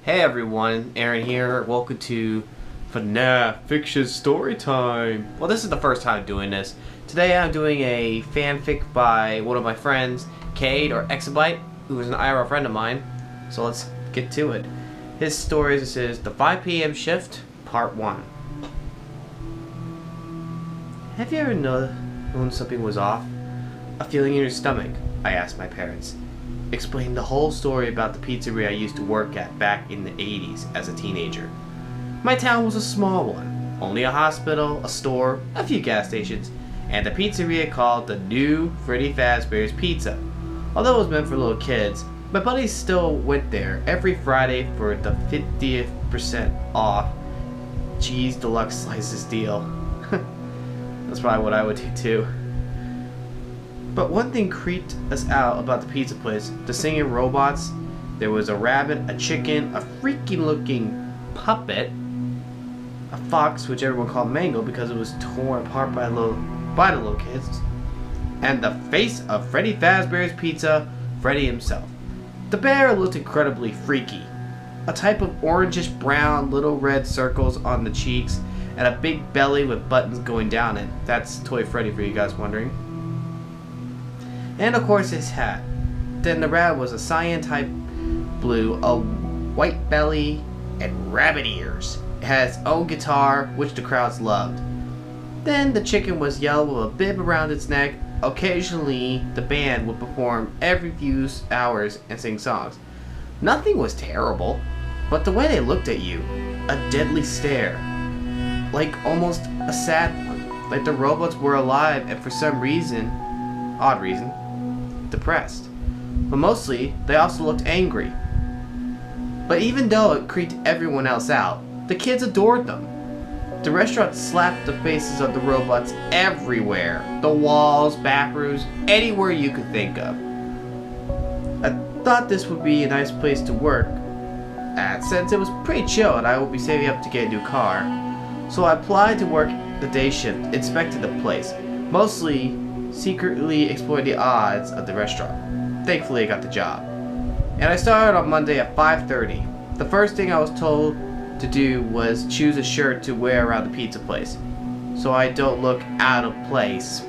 Hey everyone, Aaron here. Welcome to FNAF Fiction Story Time. Well, this is the first time doing this. Today I'm doing a fanfic by one of my friends, Cade or Xybyte, who is an IRL friend of mine. So let's get to it. His story is the 5 p.m. Part 1. Have you ever known something was off? A feeling in your stomach? I asked my parents. Explained the whole story about the pizzeria I used to work at back in the 80s as a teenager. My town was a small one. Only a hospital, a store, a few gas stations, and a pizzeria called the New Freddy Fazbear's Pizza. Although it was meant for little kids, my buddies still went there every Friday for the 50% off cheese deluxe slices deal. That's probably what I would do too. But one thing creeped us out about the pizza place, the singing robots. There was a rabbit, a chicken, a freaky looking puppet, a fox, which everyone called Mango because it was torn apart by the little kids, and the face of Freddy Fazbear's Pizza, Freddy himself. The bear looked incredibly freaky. A type of orangish brown little red circles on the cheeks and a big belly with buttons going down it. That's Toy Freddy for you guys wondering. And of course his hat. Then the rabbit was a cyan type blue, a white belly, and rabbit ears. It had its own guitar, which the crowds loved. Then the chicken was yellow with a bib around its neck. Occasionally the band would perform every few hours and sing songs. Nothing was terrible, but the way they looked at you, a deadly stare, like almost a sad one, like the robots were alive and for some reason, odd reason, depressed. But mostly, they also looked angry. But even though it creeped everyone else out, the kids adored them. The restaurant slapped the faces of the robots everywhere. The walls, back rooms, anywhere you could think of. I thought this would be a nice place to work, since it was pretty chill and I would be saving up to get a new car. So I applied to work the day shift, inspected the place, mostly secretly exploring the odds of the restaurant. Thankfully I got the job. And I started on Monday at 5:30. The first thing I was told to do was choose a shirt to wear around the pizza place, so I don't look out of place.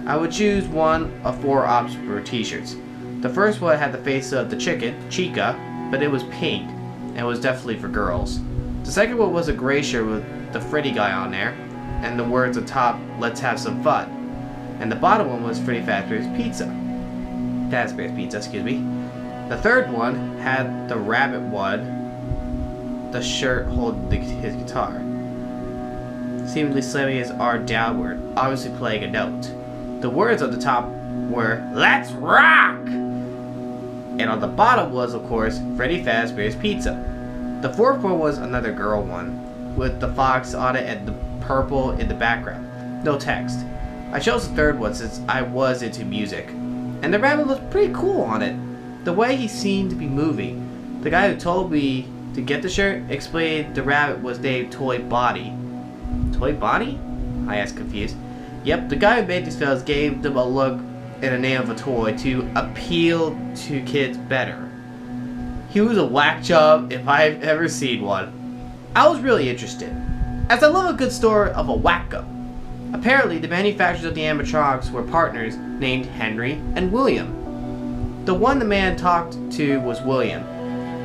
I would choose one of 4 Obscure t-shirts. The first one had the face of the chicken, Chica, but it was pink, and was definitely for girls. The second one was a gray shirt with the Freddy guy on there, and the words on top, "Let's have some fun." And the bottom one was Freddy Fazbear's Pizza. Fazbear's Pizza, excuse me. The third one had the rabbit one, the shirt holding his guitar, seemingly slamming his arm downward, obviously playing a note. The words on the top were, "Let's rock!" And on the bottom was, of course, Freddy Fazbear's Pizza. The fourth one was another girl one, with the fox on it and the purple in the background. No text. I chose the third one since I was into music. And the rabbit looked pretty cool on it. The way he seemed to be moving. The guy who told me to get the shirt explained the rabbit was named Toy Body. Toy Body? I asked confused. Yep, the guy who made these fellas gave them a look and a name of a toy to appeal to kids better. He was a whack job if I've ever seen one. I was really interested, as I love a good story of a wacko. Apparently, the manufacturers of the animatronics were partners named Henry and William. The one the man talked to was William.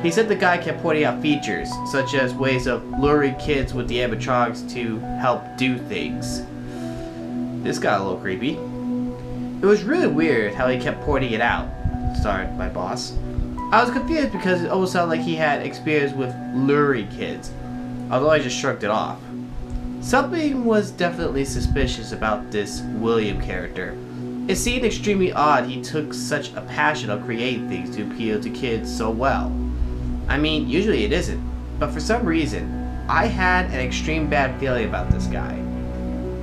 He said the guy kept pointing out features, such as ways of luring kids with the animatronics to help do things. This got a little creepy. It was really weird how he kept pointing it out, started my boss. I was confused because it almost sounded like he had experience with luring kids, although I just shrugged it off. Something was definitely suspicious about this William character. It seemed extremely odd he took such a passion of creating things to appeal to kids so well. I mean, usually it isn't, but for some reason, I had an extreme bad feeling about this guy.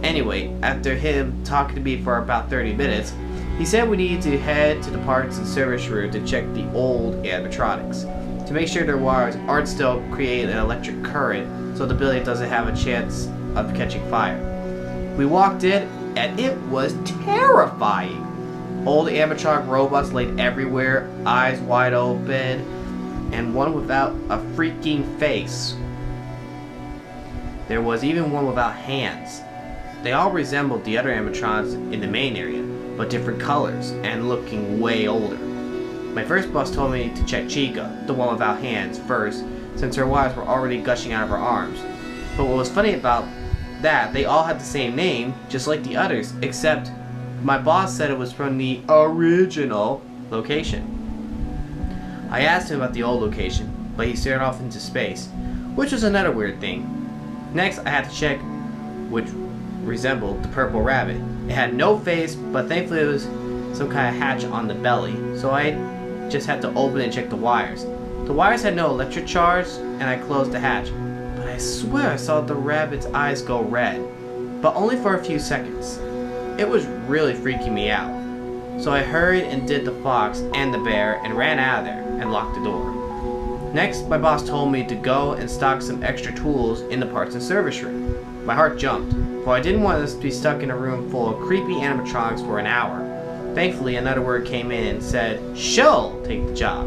Anyway, after him talking to me for about 30 minutes, he said we needed to head to the parts and service room to check the old animatronics, to make sure their wires aren't still creating an electric current so the building doesn't have a chance of catching fire. We walked in and it was terrifying. Old animatronic robots laid everywhere, eyes wide open, and one without a freaking face. There was even one without hands. They all resembled the other animatronics in the main area, but different colors and looking way older. My first boss told me to check Chica, the one without hands, first, since her wires were already gushing out of her arms. But what was funny about that, they all had the same name, just like the others, except my boss said it was from the original location. I asked him about the old location, but he stared off into space, which was another weird thing. Next, I had to check which resembled the purple rabbit. It had no face, but thankfully it was some kind of hatch on the belly, so I just had to open it and check the wires. The wires had no electric charge, and I closed the hatch, but I swear I saw the rabbit's eyes go red, but only for a few seconds. It was really freaking me out, so I hurried and did the fox and the bear and ran out of there and locked the door. Next, my boss told me to go and stock some extra tools in the parts and service room. My heart jumped, for I didn't want us to be stuck in a room full of creepy animatronics for an hour. Thankfully, another word came in and said, she'll take the job.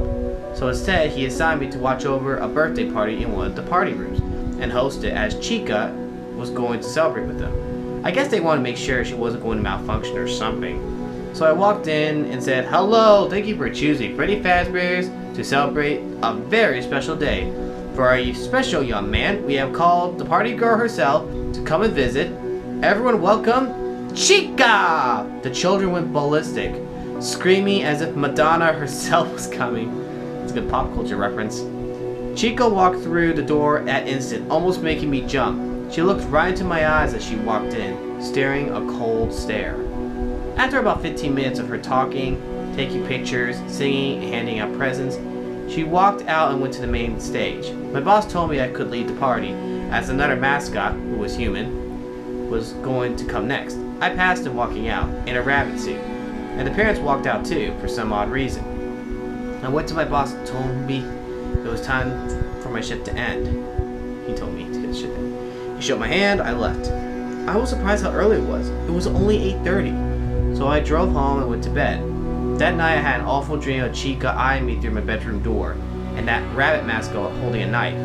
So instead, he assigned me to watch over a birthday party in one of the party rooms and host it, as Chica was going to celebrate with them. I guess they wanted to make sure she wasn't going to malfunction or something. So I walked in and said, hello, thank you for choosing Freddy Fazbear's to celebrate a very special day. For our special young man, we have called the party girl herself to come and visit. Everyone welcome Chica! The children went ballistic, screaming as if Madonna herself was coming. It's a good pop culture reference. Chica walked through the door at instant, almost making me jump. She looked right into my eyes as she walked in, staring a cold stare. After about 15 minutes of her talking, taking pictures, singing, and handing out presents, she walked out and went to the main stage. My boss told me I could lead the party, as another mascot, who was human, was going to come next. I passed him walking out, in a rabbit suit, and the parents walked out too, for some odd reason. I went to my boss and told me it was time for my shift to end. He told me to get the shift in. He shook my hand, I left. I was surprised how early it was. It was only 8:30. So I drove home and went to bed. That night I had an awful dream of Chica eyeing me through my bedroom door, and that rabbit mascot holding a knife.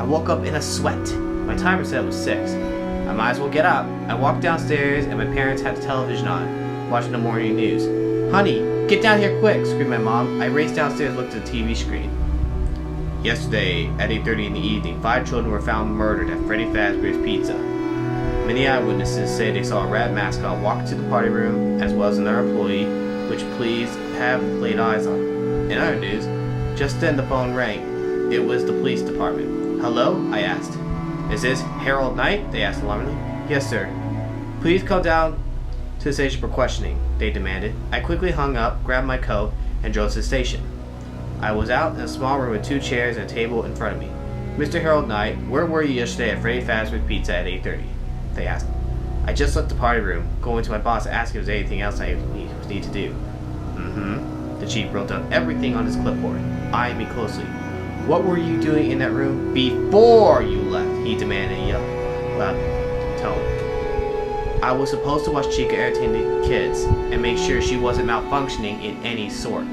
I woke up in a sweat. My timer said it was 6. I might as well get up. I walked downstairs and my parents had the television on, watching the morning news. Honey, get down here quick, screamed my mom. I raced downstairs and looked at the TV screen. Yesterday, at 8:30 in the evening, 5 children were found murdered at Freddy Fazbear's Pizza. Many eyewitnesses say they saw a rat mascot walk to the party room, as well as another employee, which police have laid eyes on. In other news, just then the phone rang. It was the police department. Hello? I asked. Is this Harold Knight? They asked alarmingly. Yes, sir. Please come down to the station for questioning, they demanded. I quickly hung up, grabbed my coat, and drove to the station. I was out in a small room with 2 chairs and a table in front of me. Mr. Harold Knight, where were you yesterday at Freddy Fazbear's Pizza at 8:30? They asked. I just left the party room, going to my boss to ask if there's anything else I need to do. The chief wrote down everything on his clipboard, eyeing me closely. What were you doing in that room before you left? He demanded in a loud tone. I was supposed to watch Chica entertain the kids and make sure she wasn't malfunctioning in any sort.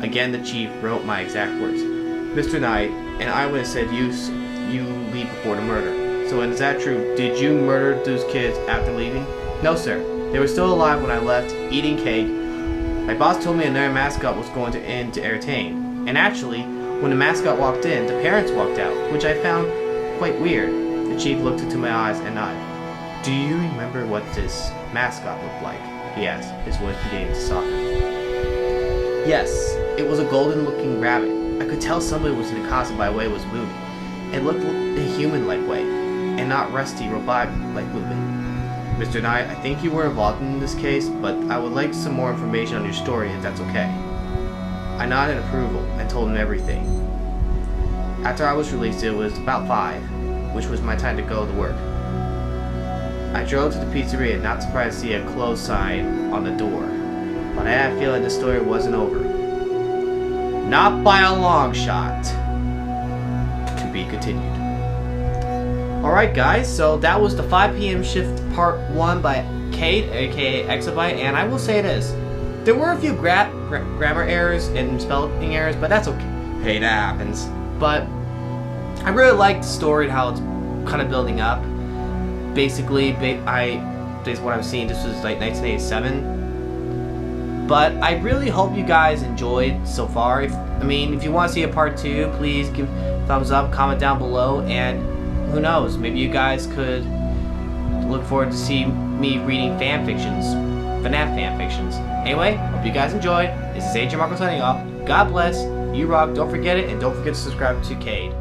Again, the chief wrote my exact words. Mr. Knight, an eyewitness said you leave before the murder. So is that true? Did you murder those kids after leaving? No, sir. They were still alive when I left, eating cake. My boss told me another mascot was going to end to entertain. And actually, when the mascot walked in, the parents walked out, which I found quite weird. The chief looked into my eyes and nodded. Do you remember what this mascot looked like? He asked, his voice beginning to soften. Yes, it was a golden-looking rabbit. I could tell somebody was in the costume by the way it was moving. It looked a human-like way, and not rusty, robotic-like movement. Mr. Knight, I think you were involved in this case, but I would like some more information on your story, if that's okay. I nodded in approval and told him everything. After I was released, it was about 5, which was my time to go to work. I drove to the pizzeria, not surprised to see a closed sign on the door, but I had a feeling the story wasn't over. Not by a long shot. To be continued. Alright guys, so that was the 5 p.m. shift part 1 by Kate, aka Xybyte, and I will say this. There were a few grammar errors and spelling errors, but that's okay. hey, that happens. But I really like the story and how it's kind of building up. Basically, based on what I'm seeing, this was like 1987. But I really hope you guys enjoyed so far. If you want to see a part 2, please give a thumbs up, comment down below, and who knows, maybe you guys could look forward to see me reading FNAF fanfictions. Anyway, hope you guys enjoyed. This is AJMARKLE signing off. God bless. You rock. Don't forget it, and don't forget to subscribe to Cade.